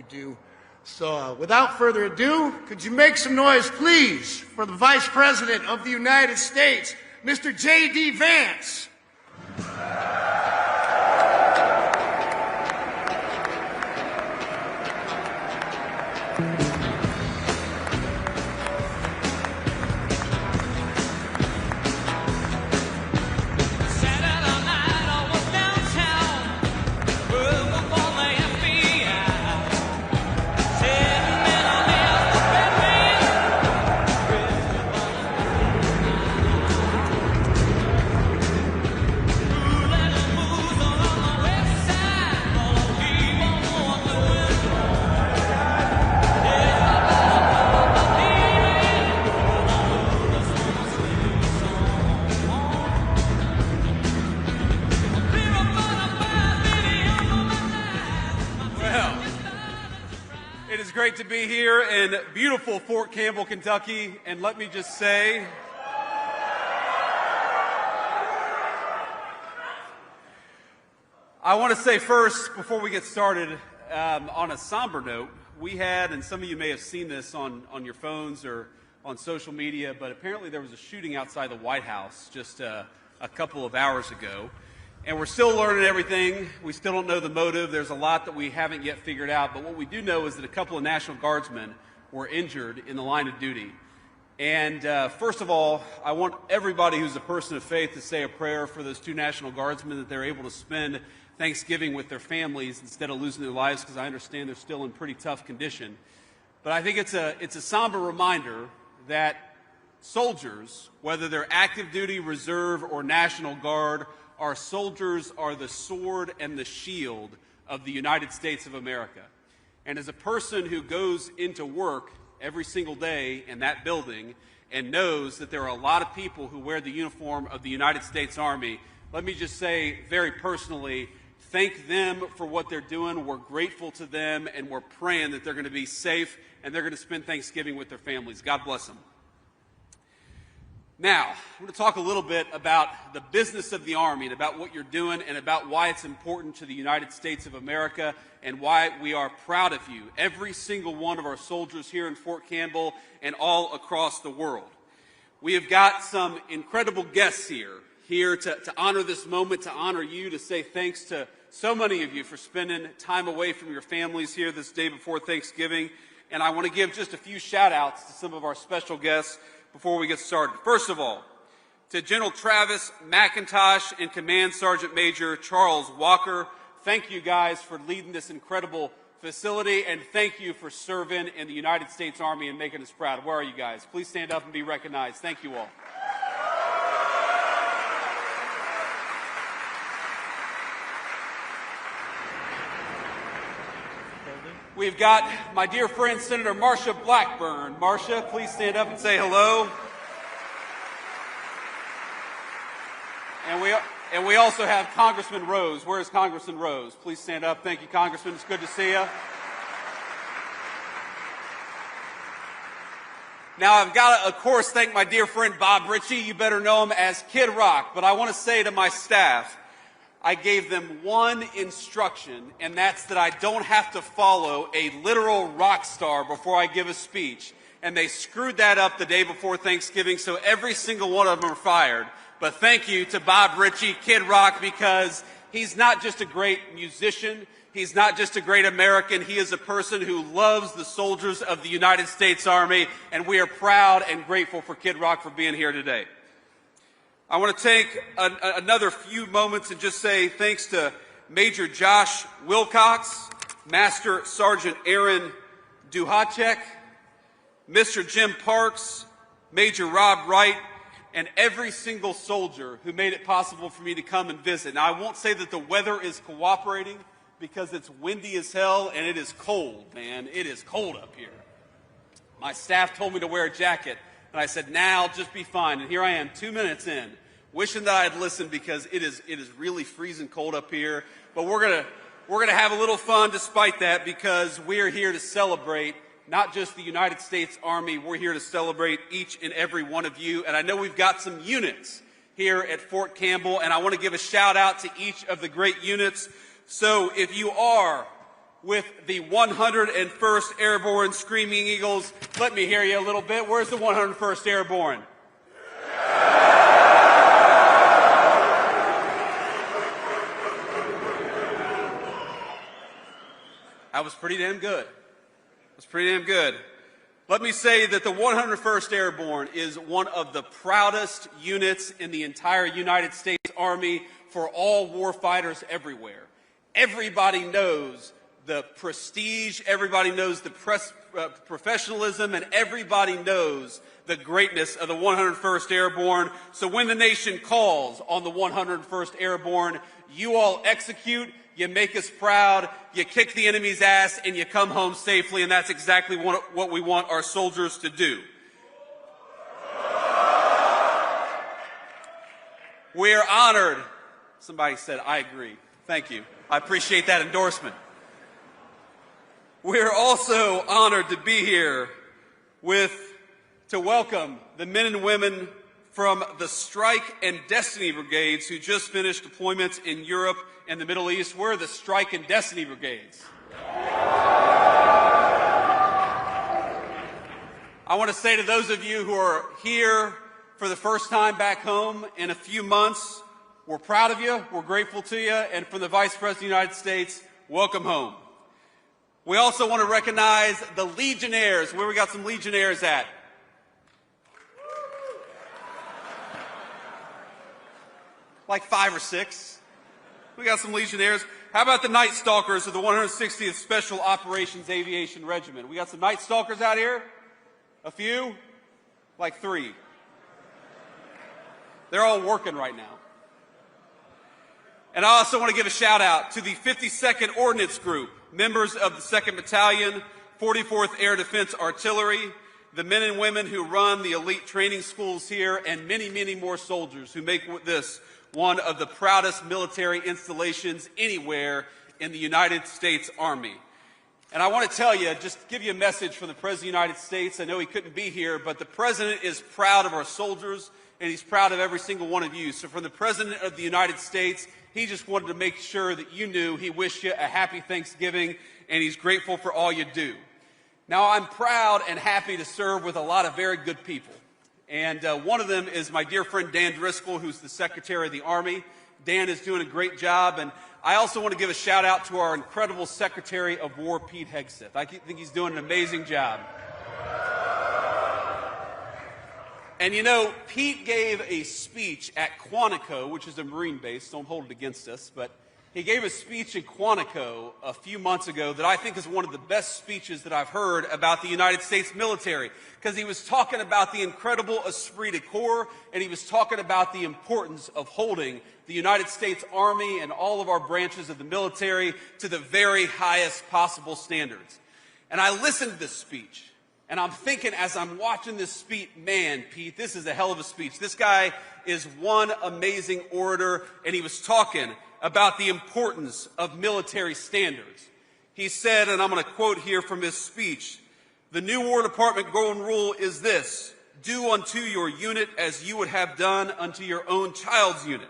you do. So without further ado, could you make some noise, please, for the Vice President of the United States, Mr. JD Vance. Great to be here in beautiful Fort Campbell, Kentucky, and let me just say, I want to say first, before we get started, on a somber note, we had, and some of you may have seen this on your phones or on social media, but apparently there was a shooting outside the White House just a couple of hours ago. And we're still learning everything. We still don't know the motive. There's a lot that we haven't yet figured out. But what we do know is that a couple of National Guardsmen were injured in the line of duty. And first of all, I want everybody who's a person of faith to say a prayer for those two National Guardsmen, that they're able to spend Thanksgiving with their families instead of losing their lives, because I understand they're still in pretty tough condition. But I think it's a somber reminder that soldiers, whether they're active duty, reserve, or National Guard, our soldiers are the sword and the shield of the United States of America. And as a person who goes into work every single day in that building and knows that there are a lot of people who wear the uniform of the United States Army, let me just say very personally, thank them for what they're doing. We're grateful to them, and we're praying that they're going to be safe and they're going to spend Thanksgiving with their families. God bless them. Now, I'm going to talk a little bit about the business of the Army and about what you're doing and about why it's important to the United States of America and why we are proud of you, every single one of our soldiers here in Fort Campbell and all across the world. We have got some incredible guests here to honor this moment, to honor you, to say thanks to so many of you for spending time away from your families here this day before Thanksgiving. And I want to give just a few shout-outs to some of our special guests before we get started. First of all, to General Travis McIntosh and Command Sergeant Major Charles Walker, thank you guys for leading this incredible facility, and thank you for serving in the United States Army and making us proud. Where are you guys? Please stand up and be recognized. Thank you all. We've got my dear friend, Senator Marsha Blackburn. Marsha, please stand up and say hello. And we also have Congressman Rose. Where is Congressman Rose? Please stand up. Thank you, Congressman. It's good to see you. Now, I've got to, of course, thank my dear friend Bob Ritchie. You better know him as Kid Rock. But I want to say to my staff, I gave them one instruction, and that's that I don't have to follow a literal rock star before I give a speech. And they screwed that up the day before Thanksgiving, so every single one of them are fired. But thank you to Bob Ritchie, Kid Rock, because he's not just a great musician, he's not just a great American, he is a person who loves the soldiers of the United States Army, and we are proud and grateful for Kid Rock for being here today. I want to take another few moments and just say thanks to Major Josh Wilcox, Master Sergeant Aaron Duhacek, Mr. Jim Parks, Major Rob Wright, and every single soldier who made it possible for me to come and visit. Now, I won't say that the weather is cooperating because it's windy as hell and it is cold, man. It is cold up here. My staff told me to wear a jacket, and I said, nah, I'll just be fine. And here I am 2 minutes in, wishing that I had listened because it is really freezing cold up here. But we're gonna have a little fun despite that, because we are here to celebrate not just the United States Army, we're here to celebrate each and every one of you. And I know we've got some units here at Fort Campbell, and I want to give a shout out to each of the great units. So if you are with the 101st Airborne Screaming Eagles. Let me hear you a little bit. Where's the 101st Airborne? That was pretty damn good. That was pretty damn good. Let me say that the 101st Airborne is one of the proudest units in the entire United States Army for all warfighters everywhere. Everybody knows the prestige, everybody knows the professionalism, and everybody knows the greatness of the 101st Airborne. So when the nation calls on the 101st Airborne, you all execute, you make us proud, you kick the enemy's ass, and you come home safely, and that's exactly what we want our soldiers to do. We are honored. Somebody said, I agree. Thank you. I appreciate that endorsement. We're also honored to be here to welcome the men and women from the Strike and Destiny Brigades who just finished deployments in Europe and the Middle East. We're the Strike and Destiny Brigades. I want to say to those of you who are here for the first time back home in a few months, we're proud of you, we're grateful to you, and from the Vice President of the United States, welcome home. We also want to recognize the Legionnaires. Where we got some Legionnaires at? Like 5 or 6. We got some Legionnaires. How about the Nightstalkers of the 160th Special Operations Aviation Regiment? We got some Nightstalkers out here? A few? Like 3. They're all working right now. And I also want to give a shout out to the 52nd Ordnance Group, members of the 2nd Battalion, 44th Air Defense Artillery, the men and women who run the elite training schools here, and many, many more soldiers who make this one of the proudest military installations anywhere in the United States Army. And I want to tell you, just give you a message from the President of the United States. I know he couldn't be here, but the President is proud of our soldiers, and he's proud of every single one of you. So from the President of the United States, he just wanted to make sure that you knew he wished you a happy Thanksgiving, and he's grateful for all you do. Now, I'm proud and happy to serve with a lot of very good people. And one of them is my dear friend Dan Driscoll, who's the Secretary of the Army. Dan is doing a great job. And I also want to give a shout out to our incredible Secretary of War, Pete Hegseth. I think he's doing an amazing job. And you know, Pete gave a speech at Quantico, which is a Marine base. Don't hold it against us, but he gave a speech in Quantico a few months ago that I think is one of the best speeches that I've heard about the United States military, because he was talking about the incredible esprit de corps, and he was talking about the importance of holding the United States Army and all of our branches of the military to the very highest possible standards. And I listened to this speech, and I'm thinking as I'm watching this speech, man, Pete, this is a hell of a speech. This guy is one amazing orator, and he was talking about the importance of military standards. He said, and I'm going to quote here from his speech, "The new War Department golden rule is this: do unto your unit as you would have done unto your own child's unit.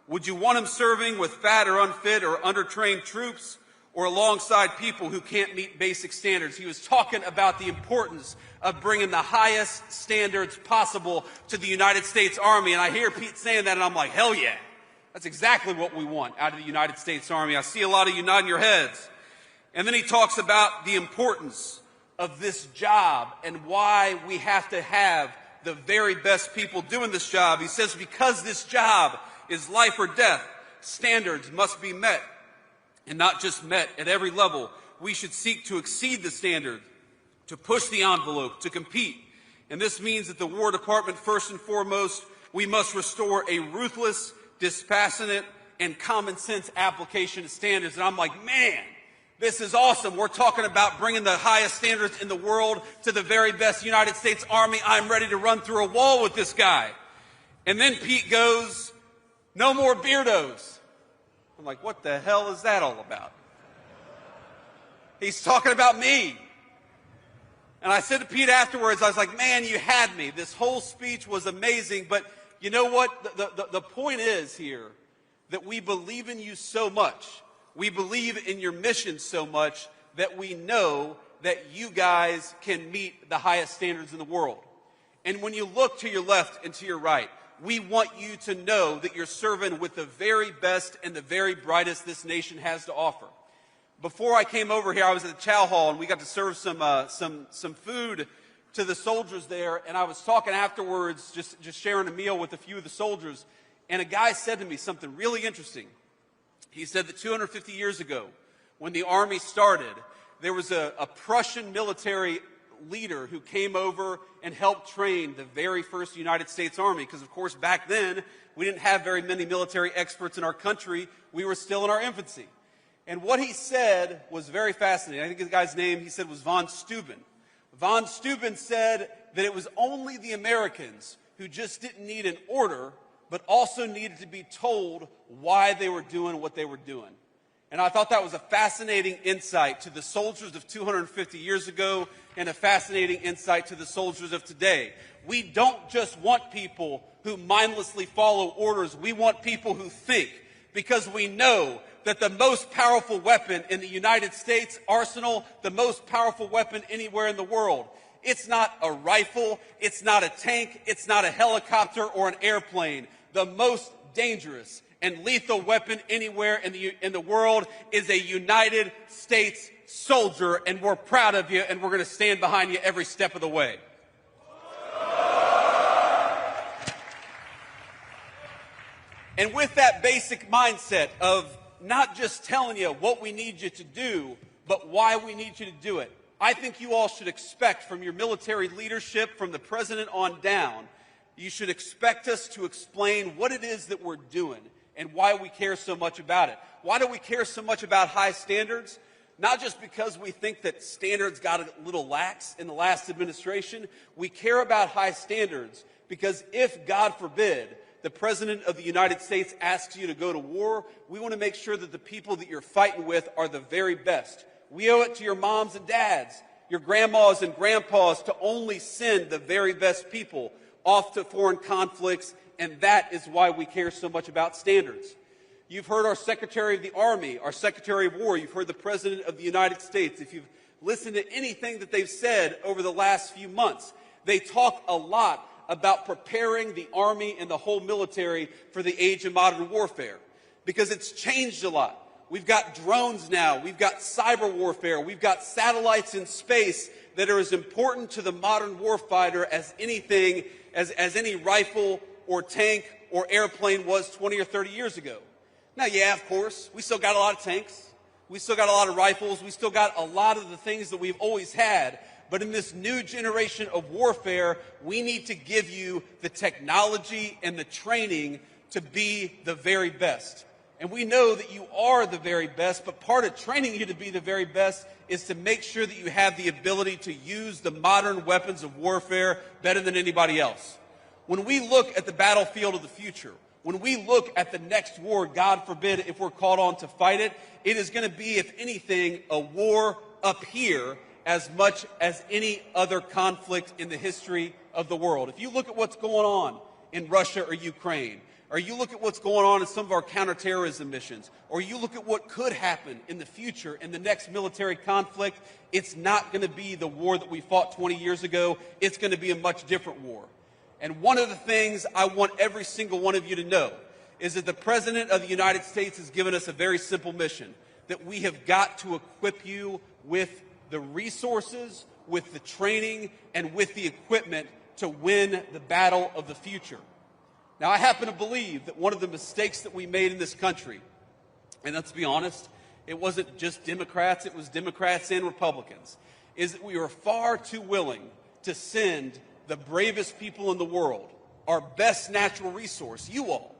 Would you want him serving with fat or unfit or undertrained troops, or alongside people who can't meet basic standards?" He was talking about the importance of bringing the highest standards possible to the United States Army. And I hear Pete saying that, and I'm like, hell yeah. That's exactly what we want out of the United States Army. I see a lot of you nodding your heads. And then he talks about the importance of this job and why we have to have the very best people doing this job. He says, because this job is life or death, standards must be met. And not just met at every level. We should seek to exceed the standard, to push the envelope, to compete. And this means that the War Department, first and foremost, we must restore a ruthless, dispassionate, and common sense application of standards. And I'm like, man, this is awesome. We're talking about bringing the highest standards in the world to the very best United States Army. I'm ready to run through a wall with this guy. And then Pete goes, no more beardos. I'm like, what the hell is that all about? He's talking about me. And I said to Pete afterwards, I was like, man, you had me. This whole speech was amazing, but you know what? The point is here that we believe in you so much. We believe in your mission so much that we know that you guys can meet the highest standards in the world. And when you look to your left and to your right, we want you to know that you're serving with the very best and the very brightest this nation has to offer. Before I came over here, I was at the chow hall, and we got to serve some food to the soldiers there, and I was talking afterwards, just sharing a meal with a few of the soldiers, and a guy said to me something really interesting. He said that 250 years ago, when the Army started, there was a Prussian military leader who came over and helped train the very first United States Army, because of course back then we didn't have very many military experts in our country. We were still in our infancy. And what he said was very fascinating. I think the guy's name, he said, was Von Steuben. Von Steuben said that it was only the Americans who just didn't need an order, but also needed to be told why they were doing what they were doing. And I thought that was a fascinating insight to the soldiers of 250 years ago and a fascinating insight to the soldiers of today. We don't just want people who mindlessly follow orders. We want people who think, because we know that the most powerful weapon in the United States arsenal, the most powerful weapon anywhere in the world, it's not a rifle, it's not a tank, it's not a helicopter or an airplane. The most dangerous and lethal weapon anywhere in the world is a United States soldier, and we're proud of you, and we're going to stand behind you every step of the way. And with that basic mindset of not just telling you what we need you to do, but why we need you to do it, I think you all should expect from your military leadership, from the president on down, you should expect us to explain what it is that we're doing and why we care so much about it. Why do we care so much about high standards? Not just because we think that standards got a little lax in the last administration. We care about high standards because if, God forbid, the President of the United States asks you to go to war, we want to make sure that the people that you're fighting with are the very best. We owe it to your moms and dads, your grandmas and grandpas, to only send the very best people off to foreign conflicts, and that is why we care so much about standards. You've heard our Secretary of the Army, our Secretary of War. You've heard the President of the United States. If you've listened to anything that they've said over the last few months, they talk a lot about preparing the Army and the whole military for the age of modern warfare, because it's changed a lot. We've got drones now. We've got cyber warfare. We've got satellites in space that are as important to the modern warfighter as anything, as any rifle or tank or airplane was 20 or 30 years ago. Now, yeah, of course, we still got a lot of tanks. We still got a lot of rifles. We still got a lot of the things that we've always had. But in this new generation of warfare, we need to give you the technology and the training to be the very best. And we know that you are the very best, but part of training you to be the very best is to make sure that you have the ability to use the modern weapons of warfare better than anybody else. When we look at the battlefield of the future, when we look at the next war, God forbid, if we're called on to fight it, it is going to be, if anything, a war up here as much as any other conflict in the history of the world. If you look at what's going on in Russia or Ukraine, or you look at what's going on in some of our counterterrorism missions, or you look at what could happen in the future in the next military conflict, it's not going to be the war that we fought 20 years ago. It's going to be a much different war. And one of the things I want every single one of you to know is that the President of the United States has given us a very simple mission, that we have got to equip you with the resources, with the training, and with the equipment to win the battle of the future. Now, I happen to believe that one of the mistakes that we made in this country, and let's be honest, it wasn't just Democrats, it was Democrats and Republicans, is that we were far too willing to send the bravest people in the world, our best natural resource, you all,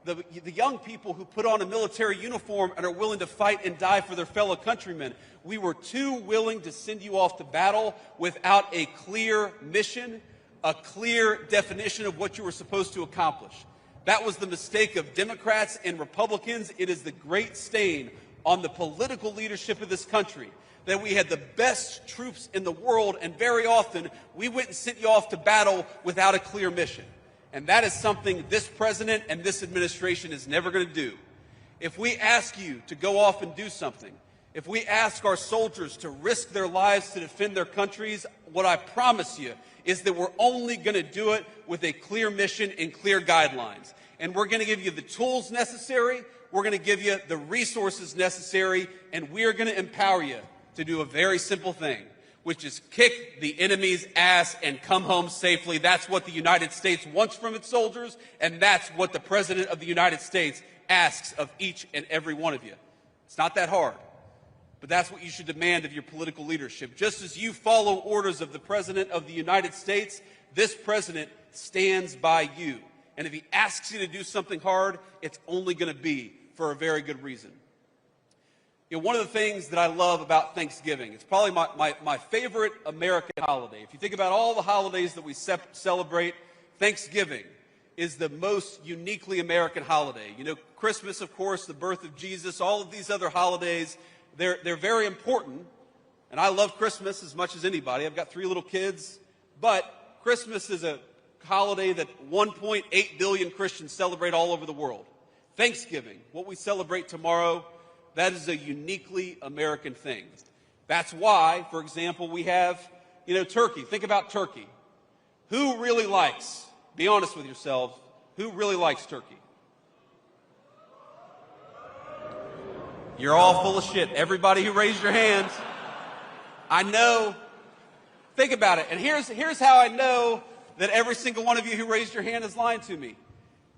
the young people who put on a military uniform and are willing to fight and die for their fellow countrymen. We were too willing to send you off to battle without a clear mission, a clear definition of what you were supposed to accomplish. That was the mistake of Democrats and Republicans. It is the great stain on the political leadership of this country that we had the best troops in the world, and very often we went and sent you off to battle without a clear mission. And that is something this president and this administration is never going to do. If we ask you to go off and do something, if we ask our soldiers to risk their lives to defend their countries, what I promise you is that we're only going to do it with a clear mission and clear guidelines. And we're going to give you the tools necessary, we're going to give you the resources necessary, and we're going to empower you to do a very simple thing, which is kick the enemy's ass and come home safely. That's what the United States wants from its soldiers, and that's what the President of the United States asks of each and every one of you. It's not that hard, but that's what you should demand of your political leadership. Just as you follow orders of the President of the United States, this President stands by you. And if he asks you to do something hard, it's only going to be for a very good reason. You know, one of the things that I love about Thanksgiving, it's probably my favorite American holiday. If you think about all the holidays that we celebrate, Thanksgiving is the most uniquely American holiday. You know, Christmas, of course, the birth of Jesus, all of these other holidays, they're very important. And I love Christmas as much as anybody. I've got 3 little kids. But Christmas is a holiday that 1.8 billion Christians celebrate all over the world. Thanksgiving, what we celebrate tomorrow, that is a uniquely American thing. That's why, for example, we have, turkey. Think about turkey. Who really likes, be honest with yourselves, who really likes turkey? You're all full of shit. Everybody who raised your hands. I know. Think about it. And here's how I know that every single one of you who raised your hand is lying to me.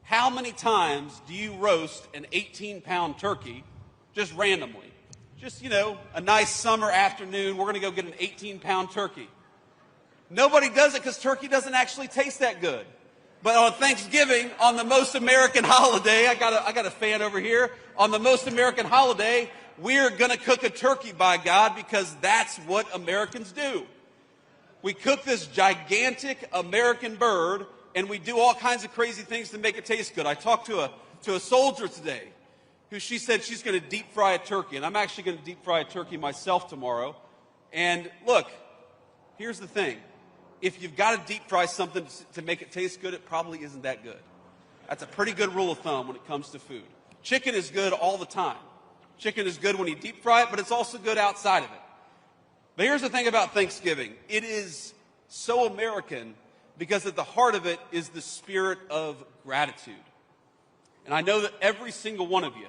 How many times do you roast an 18-pound turkey just randomly? Just, a nice summer afternoon, we're going to go get an 18-pound turkey. Nobody does it because turkey doesn't actually taste that good. But on Thanksgiving, on the most American holiday, I got a fan over here, on the most American holiday, we're going to cook a turkey, by God, because that's what Americans do. We cook this gigantic American bird, and we do all kinds of crazy things to make it taste good. I talked to a soldier today who she said she's going to deep fry a turkey, and I'm actually going to deep fry a turkey myself tomorrow. And look, here's the thing. If you've got to deep fry something to make it taste good, it probably isn't that good. That's a pretty good rule of thumb when it comes to food. Chicken is good all the time. Chicken is good when you deep fry it, but it's also good outside of it. But here's the thing about Thanksgiving. It is so American because at the heart of it is the spirit of gratitude. And I know that every single one of you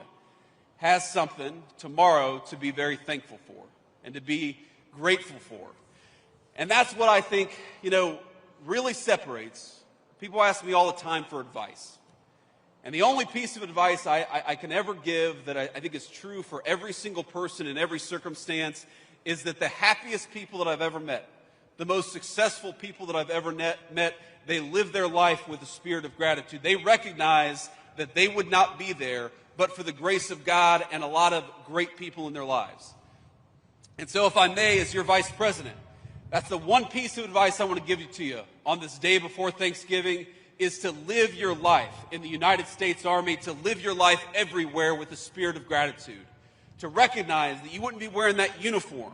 has something tomorrow to be very thankful for and to be grateful for. And that's what I think, really separates. People ask me all the time for advice. And the only piece of advice I can ever give that I think is true for every single person in every circumstance is that the happiest people that I've ever met, the most successful people that I've ever met, they live their life with a spirit of gratitude. They recognize that they would not be there but for the grace of God and a lot of great people in their lives. And so if I may, as your vice president, that's the one piece of advice I want to give to you on this day before Thanksgiving is to live your life in the United States Army, to live your life everywhere with a spirit of gratitude. To recognize that you wouldn't be wearing that uniform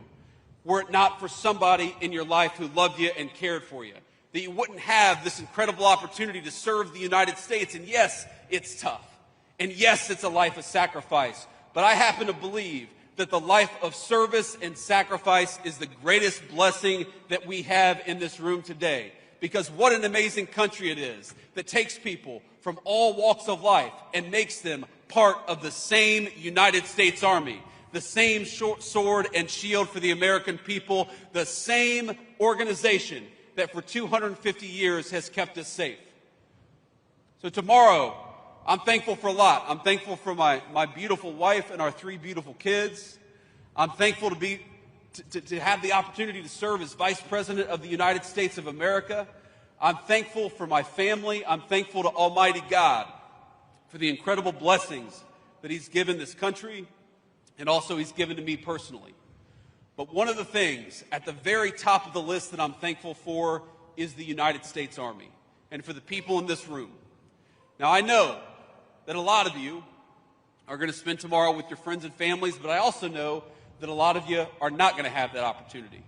were it not for somebody in your life who loved you and cared for you. That you wouldn't have this incredible opportunity to serve the United States. And yes, it's tough. And yes, it's a life of sacrifice. But I happen to believe that the life of service and sacrifice is the greatest blessing that we have in this room today. Because what an amazing country it is that takes people from all walks of life and makes them part of the same United States Army, the same sword and shield for the American people, the same organization that for 250 years has kept us safe. So tomorrow, I'm thankful for a lot. I'm thankful for my beautiful wife and our 3 beautiful kids. I'm thankful to have the opportunity to serve as Vice President of the United States of America. I'm thankful for my family. I'm thankful to Almighty God for the incredible blessings that He's given this country and also He's given to me personally. But one of the things at the very top of the list that I'm thankful for is the United States Army and for the people in this room. Now, I know that a lot of you are going to spend tomorrow with your friends and families, but I also know that a lot of you are not going to have that opportunity.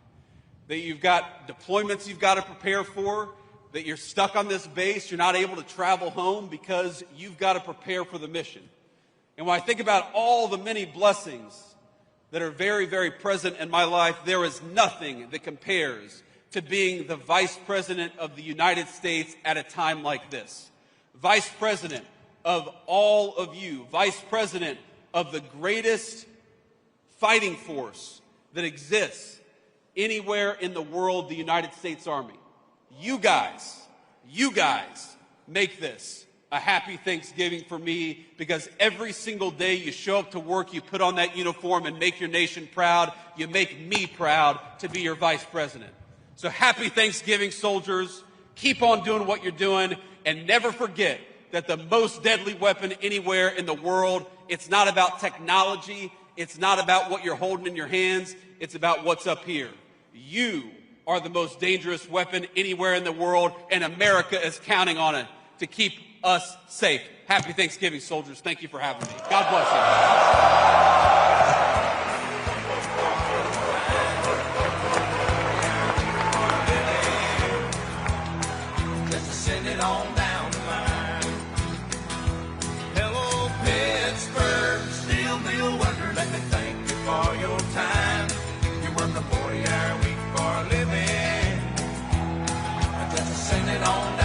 That you've got deployments you've got to prepare for, that you're stuck on this base, you're not able to travel home because you've got to prepare for the mission. And when I think about all the many blessings that are very, very present in my life, there is nothing that compares to being the Vice President of the United States at a time like this. Vice President of all of you, Vice President of the greatest fighting force that exists anywhere in the world, the United States Army. You guys make this a happy Thanksgiving for me, because every single day you show up to work, you put on that uniform and make your nation proud. You make me proud to be your Vice President. So happy Thanksgiving, soldiers. Keep on doing what you're doing, and never forget that the most deadly weapon anywhere in the world, it's not about technology, it's not about what you're holding in your hands, it's about what's up here. You are the most dangerous weapon anywhere in the world, and America is counting on it to keep us safe. Happy Thanksgiving, soldiers. Thank you for having me. God bless you. Just send it on down the line. Hello, Pittsburgh, still Bill Wonder. Let me thank you for your time. You work a 40-hour week for a living. Just send it on down.